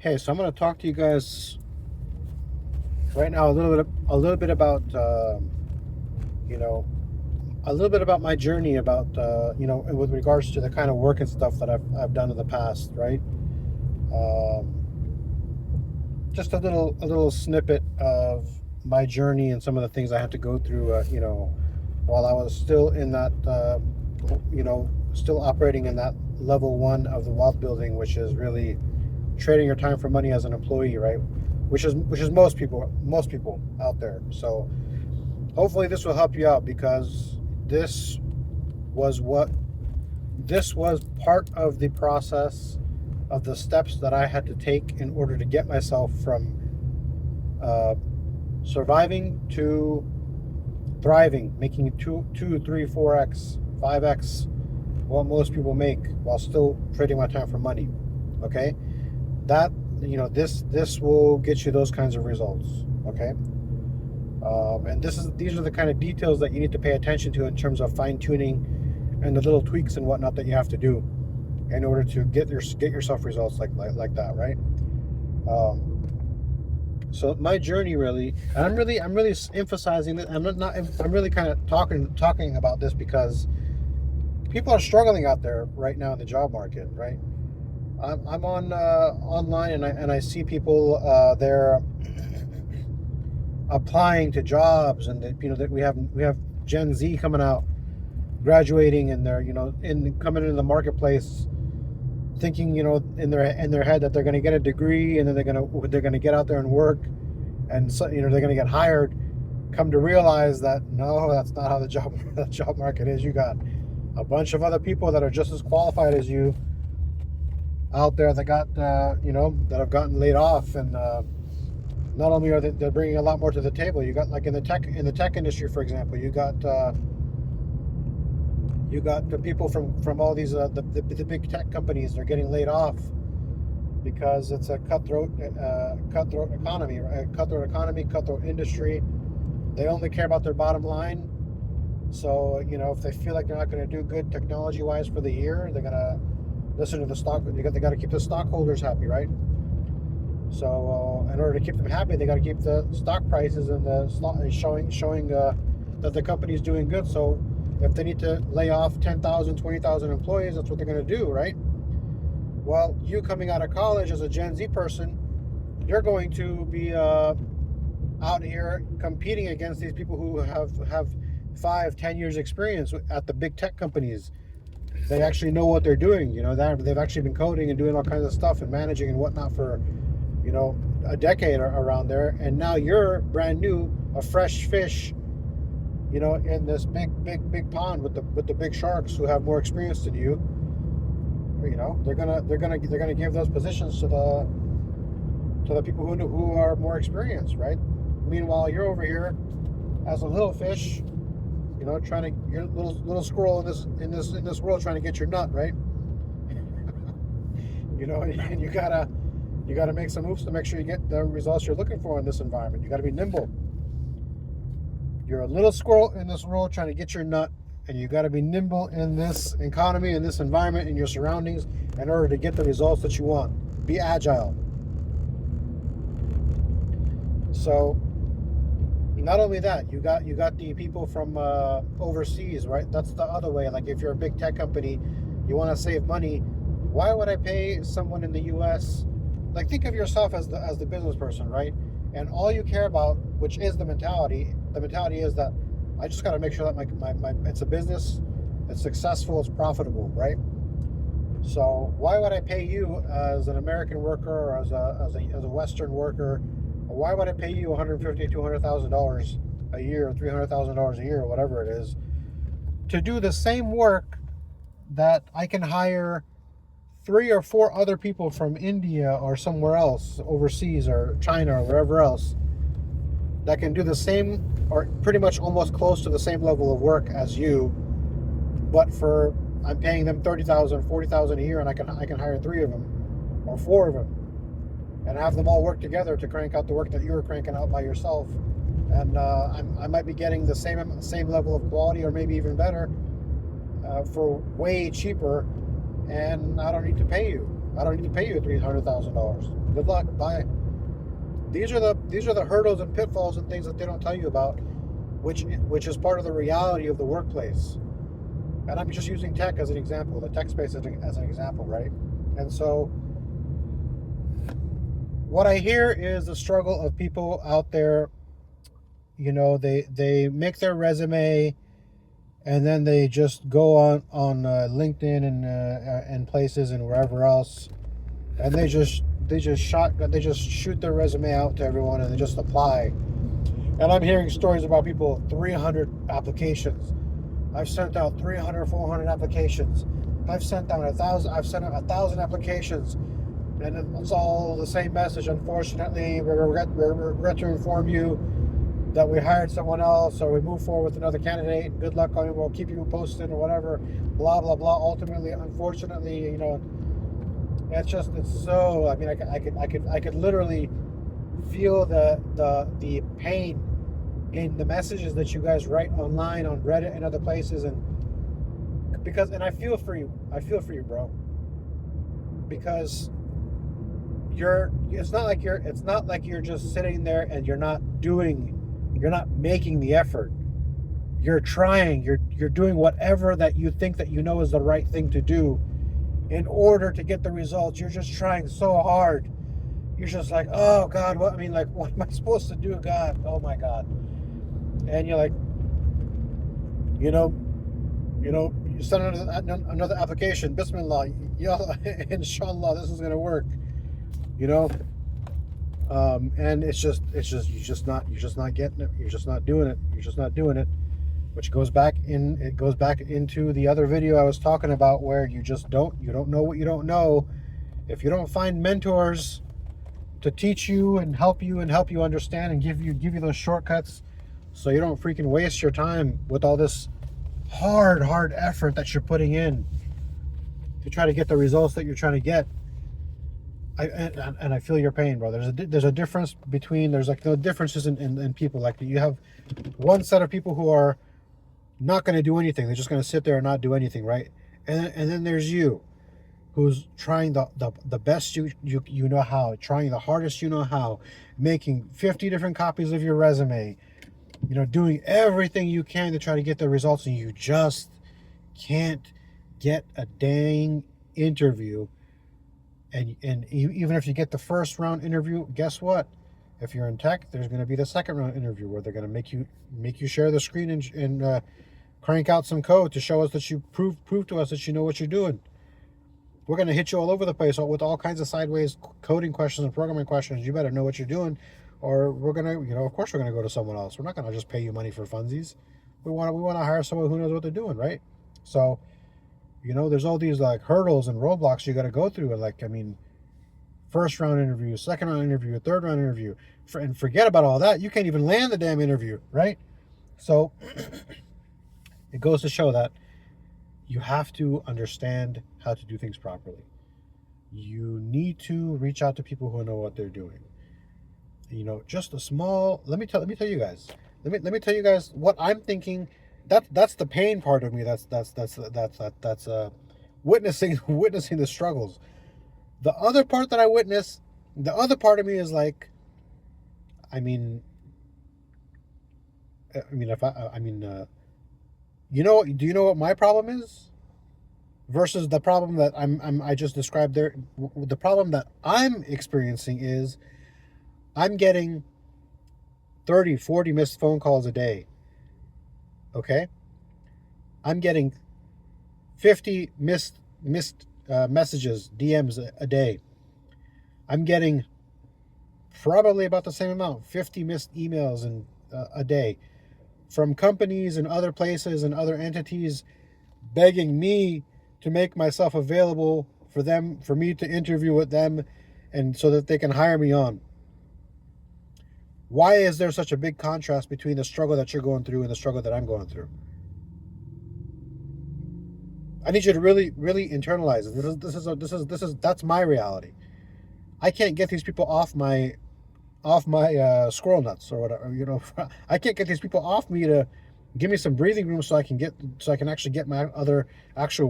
Hey, so I'm going to talk to you guys right now a little bit about you know a little bit about my journey about with regards to the kind of work and stuff that I've done in the past, right? Um, just a little snippet of my journey and some of the things I had to go through, while I was still in that still operating in that level one of the wealth building, which is really trading your time for money as an employee, right? Which is most people out there. So hopefully this will help you out, because this was what this was part of the process of the steps that I had to take in order to get myself from uh, surviving to thriving, making two, three, 4x, 5x what most people make while still trading my time for money. Okay, that this will get you those kinds of results. Okay, and these are the kind of details that you need to pay attention to in terms of fine tuning and the little tweaks and whatnot that you have to do in order to get yourself results like that, right? Um, so my journey really, and I'm really emphasizing that. I'm really kind of talking about this because people are struggling out there right now in the job market, right? I'm on online, and I see people there applying to jobs, and that we have Gen Z coming out, graduating, and they're in coming into the marketplace, thinking in their head that they're going to get a degree, and then they're going to get out there and work, and so they're going to get hired. Come to realize that no, that's not how the job market is. You got a bunch of other people that are just as qualified as you out there that got that have gotten laid off, and not only are they're bringing a lot more to the table. You got, like, in the tech industry, for example, you got the people from all these the big tech companies. They're getting laid off because it's a cutthroat economy, right? Cutthroat industry. They only care about their bottom line. So if they feel like they're not going to do good technology wise for the year, they're going to listen to the stock. They got to keep the stockholders happy, right? So in order to keep them happy, they got to keep the stock prices and the stock showing that the company is doing good. So if they need to lay off 10,000, 20,000 employees, that's what they're going to do, right? Well, you coming out of college as a Gen Z person, you're going to be out here competing against these people who have 5, 10 years experience at the big tech companies. They actually know what they're doing. They've actually been coding and doing all kinds of stuff and managing and whatnot for a decade around there. And now you're brand new, a fresh fish, in this big pond with the big sharks who have more experience than you. They're gonna give those positions to the people who are more experienced, right? Meanwhile, you're over here as a little fish, you're a little squirrel in this world, trying to get your nut, right? And you gotta make some moves to make sure you get the results you're looking for in this environment. You gotta be nimble. You're a little squirrel in this world trying to get your nut, and you got to be nimble in this economy, in this environment, in your surroundings, in order to get the results that you want. Be agile. So, not only that, you got the people from overseas, right? That's the other way. Like, if you're a big tech company, you want to save money. Why would I pay someone in the U.S.? Like, think of yourself as the business person, right? And all you care about, which is the mentality. The mentality is that I just got to make sure that my it's a business, it's successful, it's profitable, right? So why would I pay you as an American worker, or as a Western worker? Or why would I pay you $150,000 $200,000 a year, or $300,000 a year, or whatever it is, to do the same work that I can hire 3 or 4 other people from India or somewhere else, overseas, or China, or wherever else, that can do the same, or pretty much almost close to the same level of work as you, but I'm paying them 30,000, 40,000 a year, and I can hire 3 of them or 4 of them, and have them all work together to crank out the work that you're cranking out by yourself. And I might be getting the same level of quality, or maybe even better, for way cheaper, and I don't need to pay you. I don't need to pay you $300,000. Good luck. Bye. These are the hurdles and pitfalls and things that they don't tell you about, which is part of the reality of the workplace. And I'm just using tech as an example, the tech space as an example, right? And so what I hear is the struggle of people out there. They make their resume, and then they just go on LinkedIn and places and wherever else, and they just shoot their resume out to everyone and they just apply. And I'm hearing stories about people 300 applications. I've sent out 300, 400 applications. I've sent out 1,000 applications, and it's all the same message. Unfortunately, we regret to inform you that we hired someone else, or we move forward with another candidate. Good luck on it. We'll keep you posted or whatever. Blah blah blah. Ultimately, unfortunately, it's so. I mean, I could literally feel the pain in the messages that you guys write online on Reddit and other places, and I feel for you. I feel for you, bro, because it's not like you're just sitting there and you're not making the effort. You're trying, you're doing whatever that you think that is the right thing to do in order to get the results. You're just trying so hard. You're just like, oh God, what am I supposed to do, God? Oh my God. And you're like, you send another application, Bismillah, inshallah, this is gonna work. And it's just you're just not getting it. You're just not doing it. Which goes back into the other video I was talking about, where you don't know what you don't know. If you don't find mentors to teach you and help you understand and give you those shortcuts, so you don't freaking waste your time with all this hard effort that you're putting in to try to get the results that you're trying to get. I feel your pain, bro. There's a difference between, there's like no differences in people. Like, you have one set of people who are not going to do anything. They're just going to sit there and not do anything, right? And then there's you, who's trying the best you know how, trying the hardest you know how, making 50 different copies of your resume, doing everything you can to try to get the results, and you just can't get a dang interview. And even if you get the first round interview, guess what? If you're in tech, there's going to be the second round interview, where they're going to make you share the screen and crank out some code to show us that you prove to us that you know what you're doing. We're going to hit you all over the place with all kinds of sideways coding questions and programming questions. You better know what you're doing, or we're going to, of course, we're going to go to someone else. We're not going to just pay you money for funsies. We want to hire someone who knows what they're doing, right? So, there's all these like hurdles and roadblocks you got to go through. And first round interview, second round interview, third round interview, and forget about all that. You can't even land the damn interview, right? So it goes to show that you have to understand how to do things properly. You need to reach out to people who know what they're doing. Just a small. Let me tell you guys. Let me tell you guys what I'm thinking. That's the pain part of me. That's witnessing the struggles. The other part that I witness, the other part of me is like, do you know what my problem is versus the problem that I just described there? The problem that I'm experiencing is I'm getting 30, 40 missed phone calls a day. Okay? I'm getting 50 missed messages, DMs a day. I'm getting probably about the same amount, 50 missed emails a day, from companies and other places and other entities begging me to make myself available for me to interview with them, and so that they can hire me on. Why is there such a big contrast between the struggle that you're going through and the struggle that I'm going through? I need you to really, really internalize it. That's my reality. I can't get these people off my squirrel nuts or whatever. I can't get these people off me to Give me some breathing room so I can actually get my other actual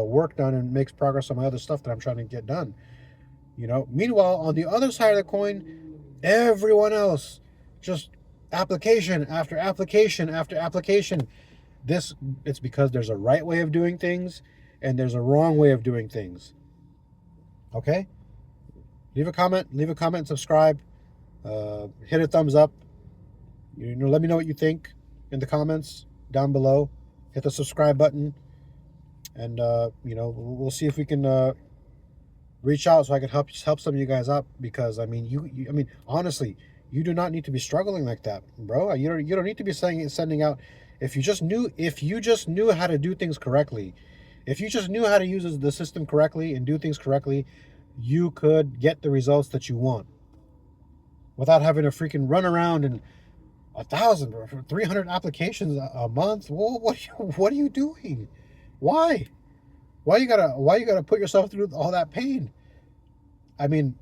work done and make progress on my other stuff that I'm trying to get done. Meanwhile, on the other side of the coin, everyone else just application after application after application. It's because there's a right way of doing things and there's a wrong way of doing things. Okay? Leave a comment, subscribe, hit a thumbs up. Let me know what you think in the comments down below. Hit the subscribe button, and we'll see if we can reach out so I can help some of you guys out. Because I mean, honestly, you do not need to be struggling like that, bro. You don't need to be sending out. If you just knew how to do things correctly, if you just knew how to use the system correctly and do things correctly, you could get the results that you want without having to freaking run around and 1,000 or 300 applications a month. Well, what are you doing? Why? Why you gotta put yourself through all that pain? I mean,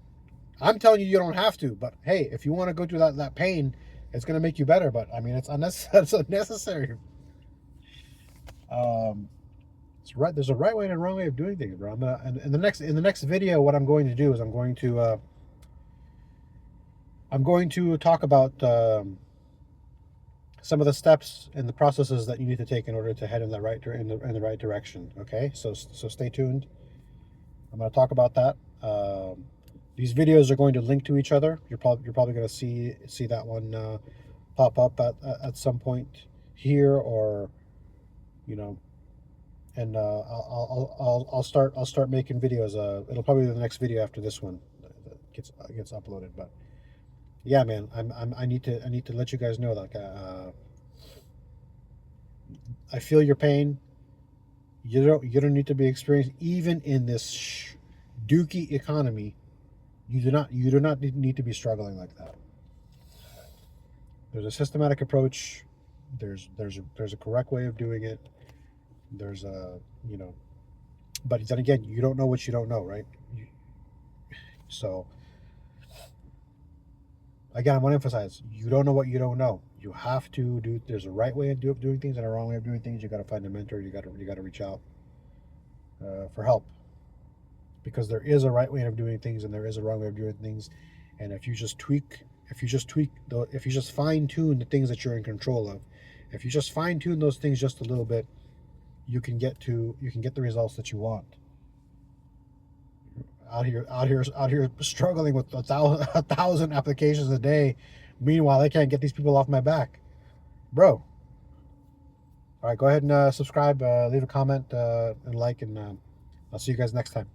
I'm telling you, you don't have to. But hey, if you want to go through that pain, it's gonna make you better. But I mean, it's unnecessary. It's unnecessary. It's right. There's a right way and a wrong way of doing things, bro. In the next video, what I'm going to do is I'm going to talk about some of the steps and the processes that you need to take in order to head in the right direction. Okay, so stay tuned. I'm going to talk about that. These videos are going to link to each other. You're probably going to see that one pop up at some point here, or and I'll start making videos. It'll probably be the next video after this one that gets uploaded. But yeah, man, I need to let you guys know, like, I feel your pain. You don't need to be experienced even in this dookie economy. You do not need to be struggling like that. There's a systematic approach. There's a correct way of doing it. There's but then again, you don't know what you don't know, right? So again, I want to emphasize, you don't know what you don't know. You have to do. There's a right way of doing things and a wrong way of doing things. You got to find a mentor. You got to reach out for help, because there is a right way of doing things and there is a wrong way of doing things. And if you just fine tune the things that you're in control of, if you just fine tune those things just a little bit, you can get the results that you want. Out here struggling with 1,000 applications a day. Meanwhile, I can't get these people off my back, bro. All right, go ahead and subscribe, leave a comment, and like, and I'll see you guys next time.